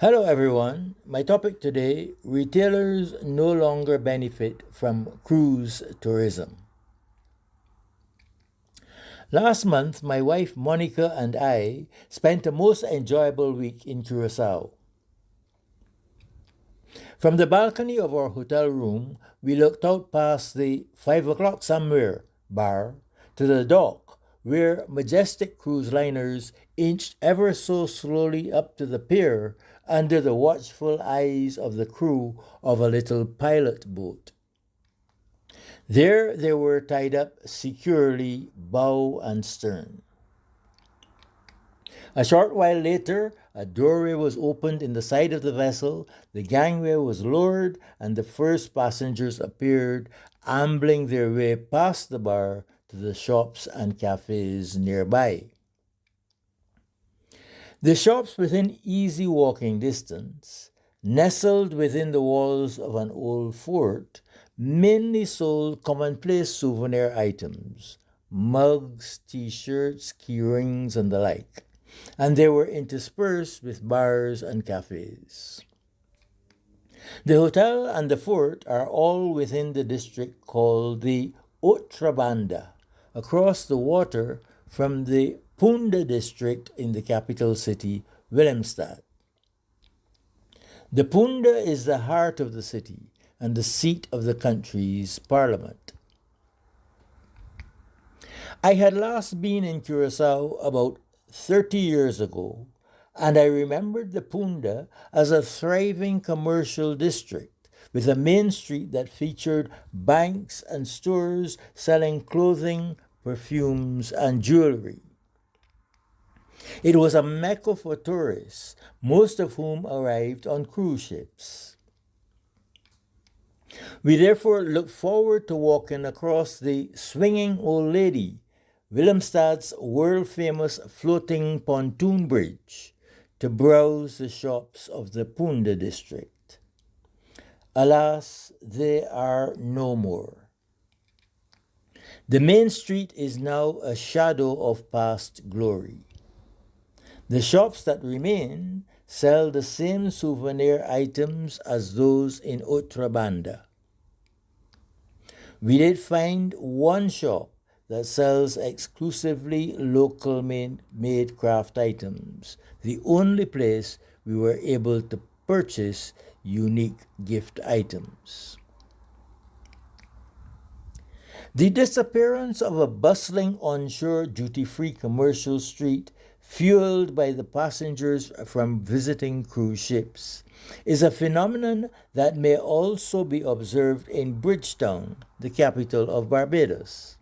Hello, everyone. My topic today: retailers no longer benefit from cruise tourism. Last month, my wife Monica and I spent a most enjoyable week in Curacao. From the balcony of our hotel room, we looked out past the 5 o'clock somewhere bar to the dock, where majestic cruise liners inched ever so slowly up to the pier under the watchful eyes of the crew of a little pilot boat. There they were tied up securely, bow and stern. A short while later, a doorway was opened in the side of the vessel, the gangway was lowered, and the first passengers appeared, ambling their way past the bar to the shops and cafes nearby. The shops within easy walking distance, nestled within the walls of an old fort, mainly sold commonplace souvenir items, mugs, t-shirts, key rings, and the like, and they were interspersed with bars and cafes. The hotel and the fort are all within the district called the Otra Banda, across the water from the Punda district in the capital city, Willemstad. The Punda is the heart of the city and the seat of the country's parliament. I had last been in Curacao about 30 years ago, and I remembered the Punda as a thriving commercial district with a main street that featured banks and stores selling clothing, perfumes, and jewelry. It was a mecca for tourists, most of whom arrived on cruise ships. We therefore looked forward to walking across the Swinging Old Lady, Willemstad's world-famous floating pontoon bridge, to browse the shops of the Punda district. Alas, they are no more. The main street is now a shadow of past glory. The shops that remain sell the same souvenir items as those in Otra Banda. We did find one shop that sells exclusively local made craft items, the only place we were able to purchase unique gift items. The disappearance of a bustling onshore duty-free commercial street fueled by the passengers from visiting cruise ships is a phenomenon that may also be observed in Bridgetown, the capital of Barbados.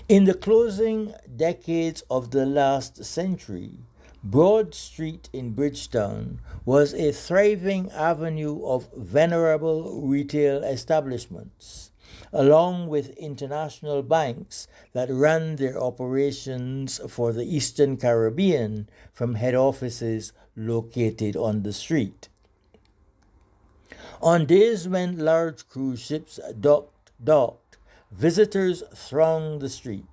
In the closing decades of the last century, Broad Street in Bridgetown was a thriving avenue of venerable retail establishments, along with international banks that ran their operations for the Eastern Caribbean from head offices located on the street. On days when large cruise ships docked, visitors thronged the street,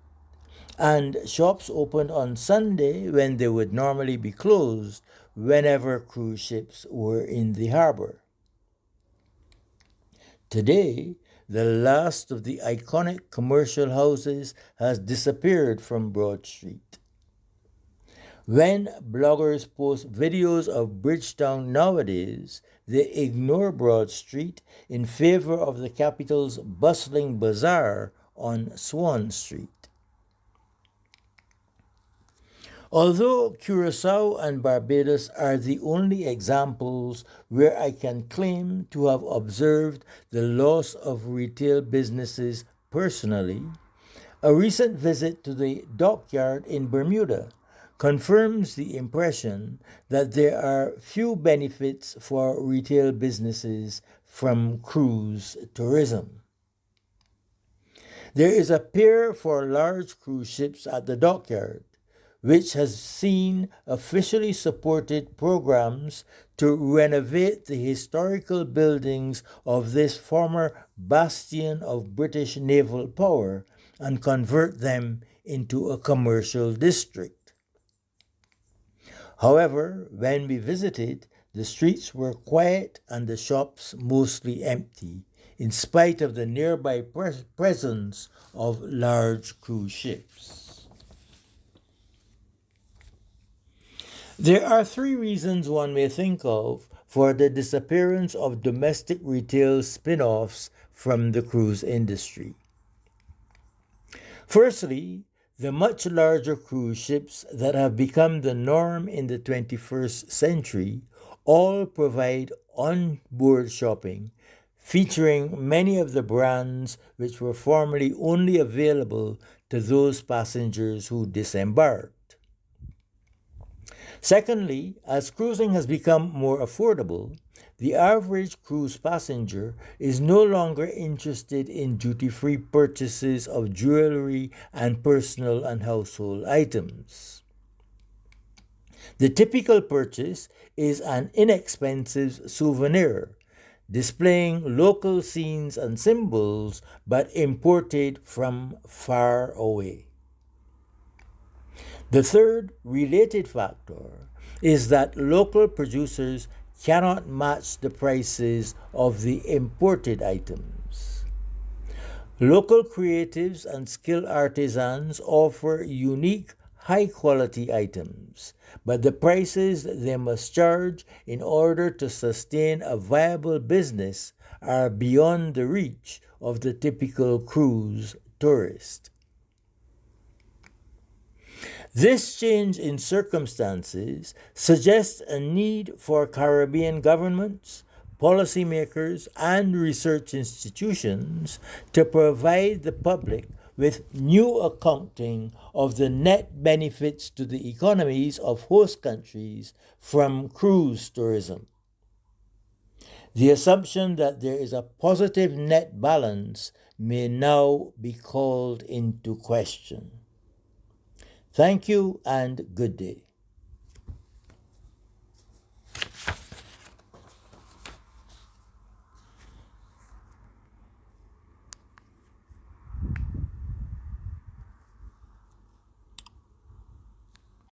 and shops opened on Sunday when they would normally be closed whenever cruise ships were in the harbor. Today, the last of the iconic commercial houses has disappeared from Broad Street. When bloggers post videos of Bridgetown nowadays, they ignore Broad Street in favor of the capital's bustling bazaar on Swan Street. Although Curacao and Barbados are the only examples where I can claim to have observed the loss of retail businesses personally, a recent visit to the dockyard in Bermuda confirms the impression that there are few benefits for retail businesses from cruise tourism. There is a pier for large cruise ships at the dockyard, which has seen officially supported programs to renovate the historical buildings of this former bastion of British naval power and convert them into a commercial district. However, when we visited, the streets were quiet and the shops mostly empty, in spite of the nearby presence of large cruise ships. There are three reasons one may think of for the disappearance of domestic retail spin offs from the cruise industry. Firstly, the much larger cruise ships that have become the norm in the 21st century all provide on-board shopping, featuring many of the brands which were formerly only available to those passengers who disembarked. Secondly, as cruising has become more affordable, the average cruise passenger is no longer interested in duty-free purchases of jewelry and personal and household items. The typical purchase is an inexpensive souvenir, displaying local scenes and symbols but imported from far away. The third related factor is that local producers cannot match the prices of the imported items. Local creatives and skilled artisans offer unique, high-quality items, but the prices they must charge in order to sustain a viable business are beyond the reach of the typical cruise tourist. This change in circumstances suggests a need for Caribbean governments, policymakers, and research institutions to provide the public with new accounting of the net benefits to the economies of host countries from cruise tourism. The assumption that there is a positive net balance may now be called into question. Thank you and good day.